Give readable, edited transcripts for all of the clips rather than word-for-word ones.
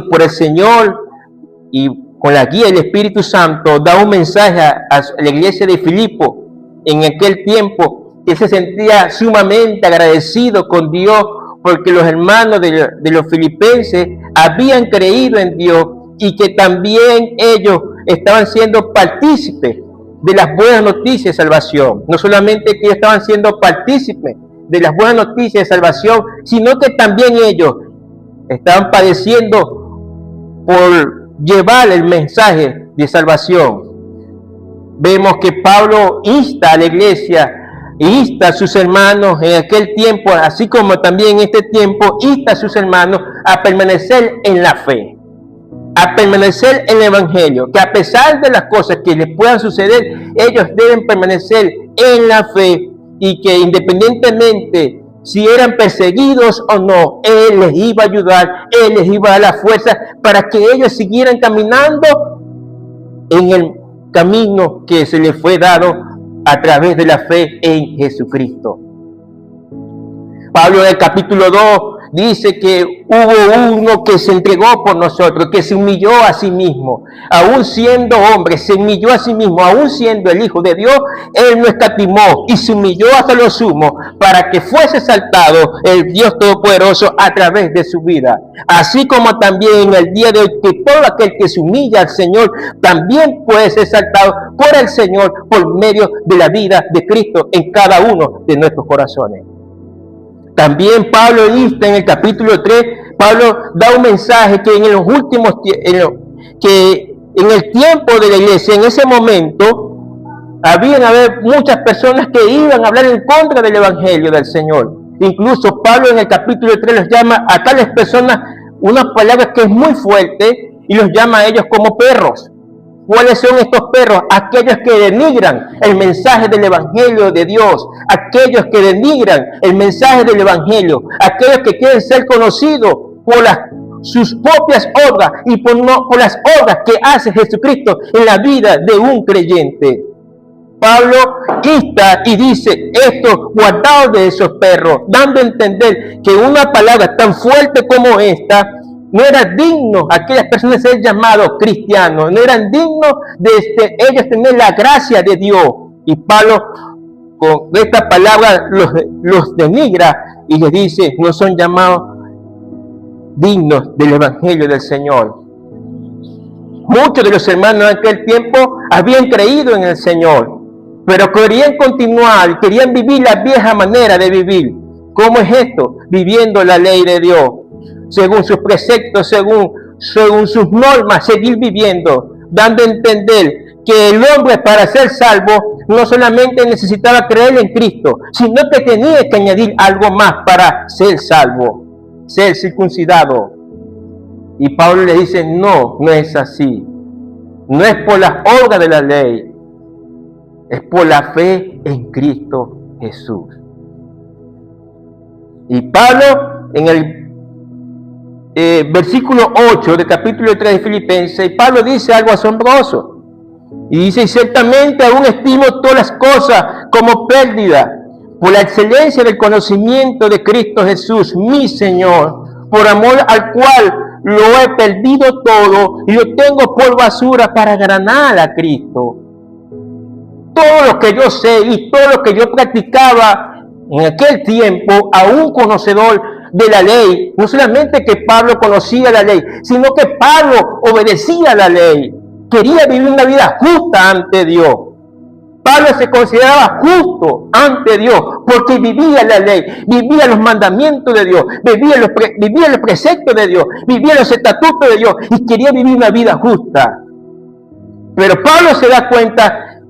por el Señor y con la guía del Espíritu Santo, da un mensaje a la iglesia de Filipo en aquel tiempo, que se sentía sumamente agradecido con Dios porque los hermanos de los filipenses habían creído en Dios y que también ellos estaban siendo partícipes de las buenas noticias de salvación. No solamente que ellos estaban siendo partícipes de las buenas noticias de salvación, sino que también ellos estaban padeciendo por llevar el mensaje de salvación. Vemos que Pablo insta a la iglesia, insta a sus hermanos en aquel tiempo, así como también en este tiempo, insta a sus hermanos a permanecer en la fe, a permanecer en el Evangelio, que a pesar de las cosas que les puedan suceder, ellos deben permanecer en la fe y que independientemente si eran perseguidos o no, Él les iba a ayudar, Él les iba a dar la fuerza para que ellos siguieran caminando en el camino que se les fue dado a través de la fe en Jesucristo. Pablo en el capítulo 2 dice que hubo uno que se entregó por nosotros, que se humilló a sí mismo, aún siendo hombre, se humilló a sí mismo, aún siendo el Hijo de Dios, Él no escatimó y se humilló hasta lo sumo para que fuese exaltado el Dios Todopoderoso a través de su vida. Así como también en el día de hoy, que todo aquel que se humilla al Señor también puede ser exaltado por el Señor por medio de la vida de Cristo en cada uno de nuestros corazones. También Pablo insta en el capítulo 3, Pablo da un mensaje que en los últimos que en el tiempo de la iglesia, en ese momento, habían muchas personas que iban a hablar en contra del Evangelio del Señor. Incluso Pablo en el capítulo 3 los llama a tales personas una palabra que es muy fuerte y los llama a ellos como perros. ¿Cuáles son estos perros? Aquellos que denigran el mensaje del Evangelio de Dios, aquellos que denigran el mensaje del Evangelio, aquellos que quieren ser conocidos por sus propias obras y por las obras que hace Jesucristo en la vida de un creyente. Pablo insta y dice esto: guardaos de esos perros, dando a entender que una palabra tan fuerte como esta no era digno a aquellas personas de ser llamados cristianos, no eran dignos de ellos tener la gracia de Dios. Y Pablo con esta palabra los denigra y les dice: no son llamados dignos del Evangelio del Señor. Muchos de los hermanos en aquel tiempo habían creído en el Señor, pero querían continuar, querían vivir la vieja manera de vivir. ¿Cómo es esto? Viviendo la ley de Dios, según sus preceptos, según sus normas, seguir viviendo, dando a entender que el hombre, para ser salvo, no solamente necesitaba creer en Cristo, sino que tenía que añadir algo más para ser salvo, ser circuncidado. Y Pablo le dice: no es así, no es por las obras de la ley, es por la fe en Cristo Jesús. Y Pablo en el versículo 8 del capítulo 3 de Filipenses, Pablo dice algo asombroso. Y dice: ciertamente aún estimo todas las cosas como pérdida, por la excelencia del conocimiento de Cristo Jesús, mi Señor, por amor al cual lo he perdido todo y lo tengo por basura para ganar a Cristo. Todo lo que yo sé y todo lo que yo practicaba en aquel tiempo, aún conocedor de la ley, no solamente que Pablo conocía la ley, sino que Pablo obedecía la ley, quería vivir una vida justa ante Dios. Pablo se consideraba justo ante Dios porque vivía la ley, vivía los mandamientos de Dios, vivía los preceptos de Dios, vivía los estatutos de Dios y quería vivir una vida justa. Pero Pablo se da cuenta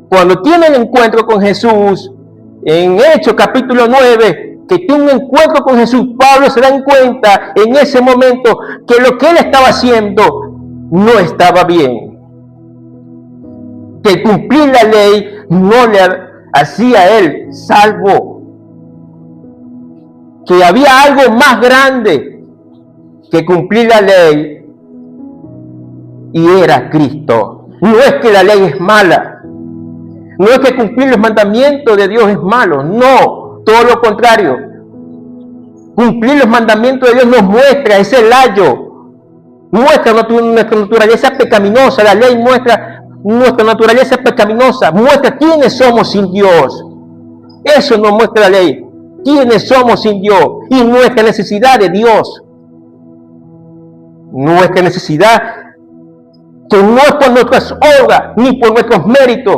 cuando tiene el encuentro con Jesús en Hechos capítulo 9, que tiene un encuentro con Jesús. Pablo se da cuenta en ese momento que lo que él estaba haciendo no estaba bien, que cumplir la ley no le hacía a él salvo, que había algo más grande que cumplir la ley y era Cristo. No es que la ley es mala, no es que cumplir los mandamientos de Dios es malo, no, todo lo contrario. Cumplir los mandamientos de Dios nos muestra ese layo muestra nuestra naturaleza pecaminosa, la ley muestra nuestra naturaleza pecaminosa, muestra quiénes somos sin Dios. Eso nos muestra la ley, quiénes somos sin Dios y nuestra necesidad de Dios. Nuestra necesidad que no es por nuestras obras ni por nuestros méritos,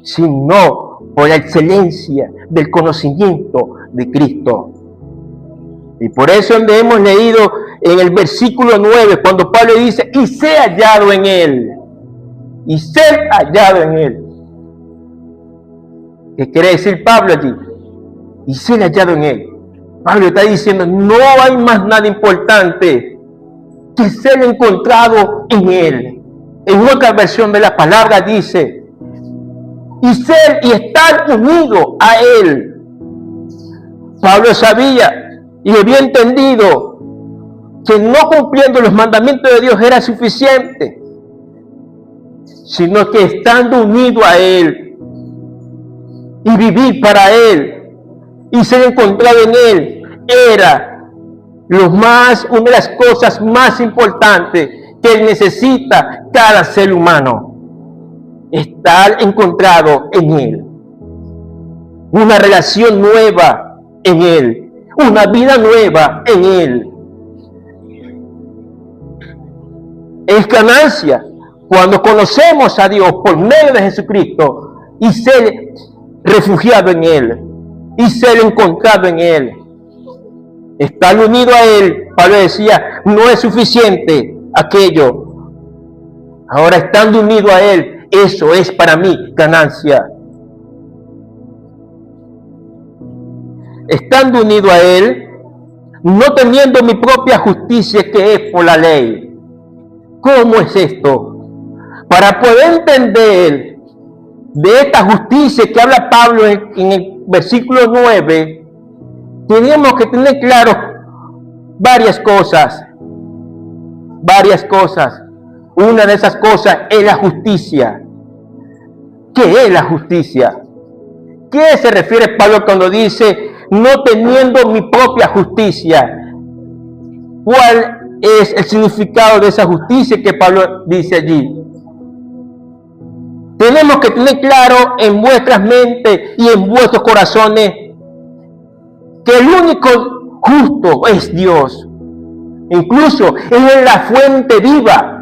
sino por la excelencia del conocimiento de Cristo. Y por eso donde hemos leído en el versículo 9, cuando Pablo dice, y sé hallado en él, y ser hallado en él. ¿Qué quiere decir Pablo allí? Y ser hallado en él. Pablo está diciendo, no hay más nada importante que ser encontrado en él. En otra versión de la palabra dice, y ser y estar unido a él. Pablo sabía y había entendido que no cumpliendo los mandamientos de Dios era suficiente, sino que estando unido a él y vivir para él y ser encontrado en él era una de las cosas más importantes que necesita cada ser humano. Estar encontrado en él, una relación nueva en él, una vida nueva en él. Es ganancia cuando conocemos a Dios por medio de Jesucristo y ser refugiado en él y ser encontrado en él. Estar unido a él, Pablo decía, no es suficiente aquello. Ahora, estando unido a él, eso es para mí ganancia. Estando unido a él, no teniendo mi propia justicia que es por la ley. ¿Cómo es esto? Para poder entender de esta justicia que habla Pablo en el versículo 9, tenemos que tener claro varias cosas. Una de esas cosas es la justicia. ¿Qué es la justicia? ¿Qué se refiere Pablo cuando dice, no teniendo mi propia justicia? ¿Cuál es el significado de esa justicia que Pablo dice allí? Tenemos que tener claro en vuestras mentes y en vuestros corazones que el único justo es Dios. Incluso Él es la fuente viva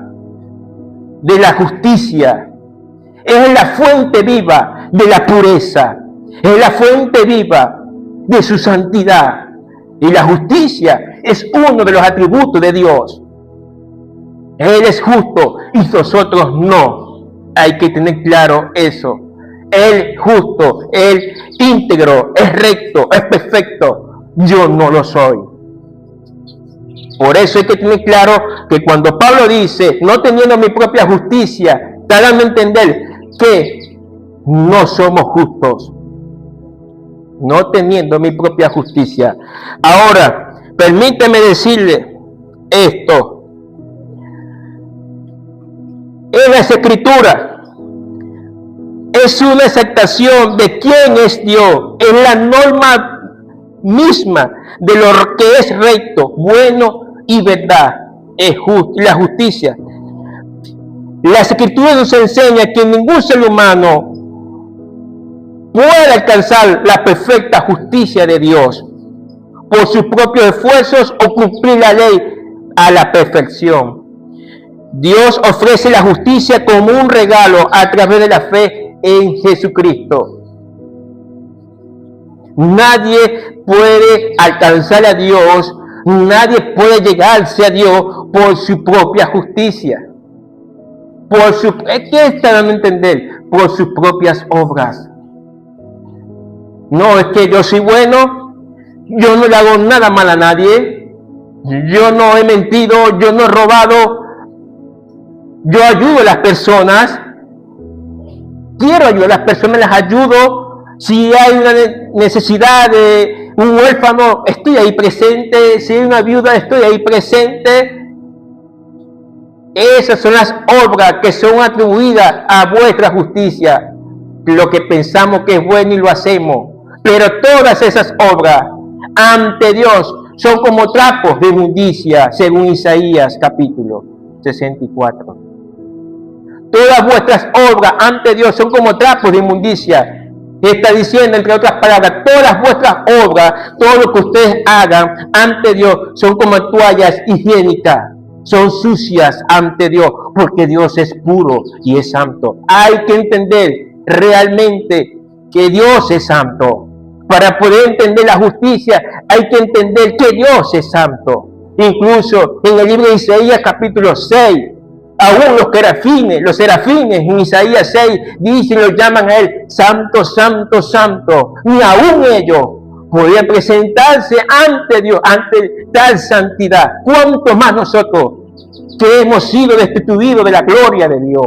de la justicia. Es la fuente viva de la pureza. Es la fuente viva de su santidad. Y la justicia es uno de los atributos de Dios. Él es justo y nosotros no. Hay que tener claro eso. Él justo, Él íntegro, es recto, es perfecto. Yo no lo soy. Por eso hay que tener claro que cuando Pablo dice, no teniendo mi propia justicia, está dando a entender que no somos justos. No teniendo mi propia justicia. Ahora, permíteme decirle esto. En las Escrituras es una aceptación de quién es Dios. Es la norma misma de lo que es recto, bueno y verdad. Es la justicia. Las Escrituras nos enseñan que ningún ser humano puede alcanzar la perfecta justicia de Dios por sus propios esfuerzos o cumplir la ley a la perfección. Dios ofrece la justicia como un regalo a través de la fe en Jesucristo. Nadie puede alcanzar a Dios, nadie puede llegarse a Dios por su propia justicia. ¿Qué está dando a entender? Por sus propias obras. No es que yo soy bueno, yo no le hago nada mal a nadie, yo no he mentido, yo no he robado, yo ayudo a las personas, quiero ayudar a las personas, las ayudo. Si hay una necesidad de un huérfano, estoy ahí presente. Si hay una viuda, estoy ahí presente. Esas son las obras que son atribuidas a vuestra justicia, lo que pensamos que es bueno y lo hacemos. Pero todas esas obras ante Dios son como trapos de inmundicia, según Isaías capítulo 64. Todas vuestras obras ante Dios son como trapos de inmundicia. Está diciendo, entre otras palabras, todas vuestras obras, todo lo que ustedes hagan ante Dios, son como toallas higiénicas, son sucias ante Dios, porque Dios es puro y es santo. Hay que entender realmente que Dios es santo. Para poder entender la justicia, hay que entender que Dios es santo. Incluso en el libro de Isaías capítulo 6, aún los serafines en Isaías 6 dicen, lo llaman a él santo, santo, santo. Ni aún ellos podían presentarse ante Dios, ante tal santidad. ¿Cuánto más nosotros que hemos sido destituidos de la gloria de Dios?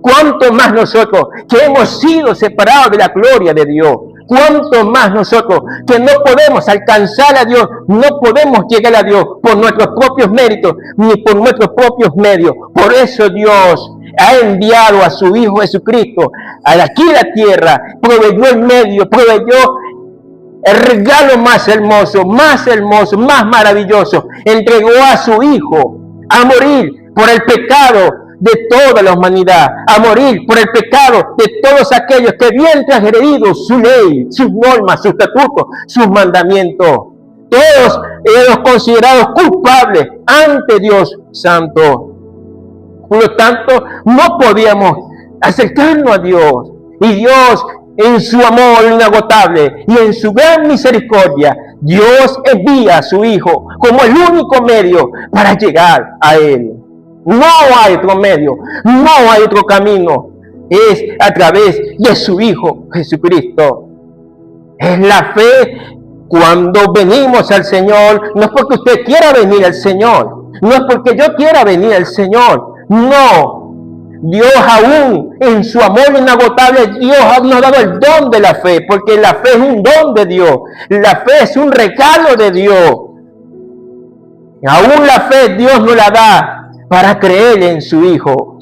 ¿Cuánto más nosotros que hemos sido separados de la gloria de Dios? ¿Cuánto más nosotros que no podemos alcanzar a Dios, no podemos llegar a Dios por nuestros propios méritos, ni por nuestros propios medios? Por eso Dios ha enviado a su Hijo Jesucristo aquí a la tierra, proveyó el medio, proveyó el regalo más hermoso, más maravilloso. Entregó a su Hijo a morir por el pecado de toda la humanidad, a morir por el pecado de todos aquellos que habían transgredido su ley, sus normas, sus estatutos, sus mandamientos. Todos éramos considerados culpables ante Dios Santo. Por lo tanto, no podíamos acercarnos a Dios. Y Dios, en su amor inagotable y en su gran misericordia, Dios envía a su Hijo como el único medio para llegar a Él. No hay otro medio, no hay otro camino. Es a través de su Hijo Jesucristo. Es la fe cuando venimos al Señor. No es porque usted quiera venir al Señor, no es porque yo quiera venir al Señor. No, Dios aún en su amor inagotable, Dios nos ha dado el don de la fe, porque la fe es un don de Dios. La fe es un regalo de Dios. Aún la fe Dios nos la da para creer en su Hijo.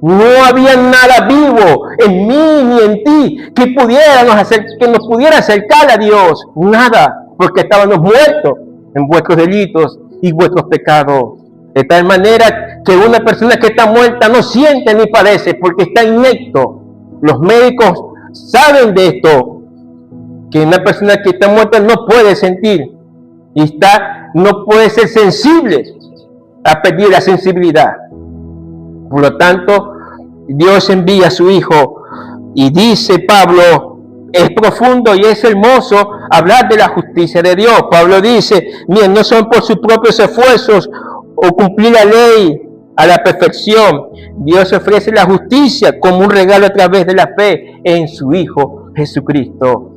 No había nada vivo en mí ni en ti que nos pudiera acercar a Dios. Nada, porque estábamos muertos en vuestros delitos y vuestros pecados. De tal manera que una persona que está muerta no siente ni padece porque está inepto. Los médicos saben de esto, que una persona que está muerta no puede sentir y no puede ser sensible a pedir la sensibilidad. Por lo tanto, Dios envía a su Hijo y dice Pablo, es profundo y es hermoso hablar de la justicia de Dios. Pablo dice, miren, no son por sus propios esfuerzos o cumplir la ley a la perfección. Dios ofrece la justicia como un regalo a través de la fe en su Hijo Jesucristo.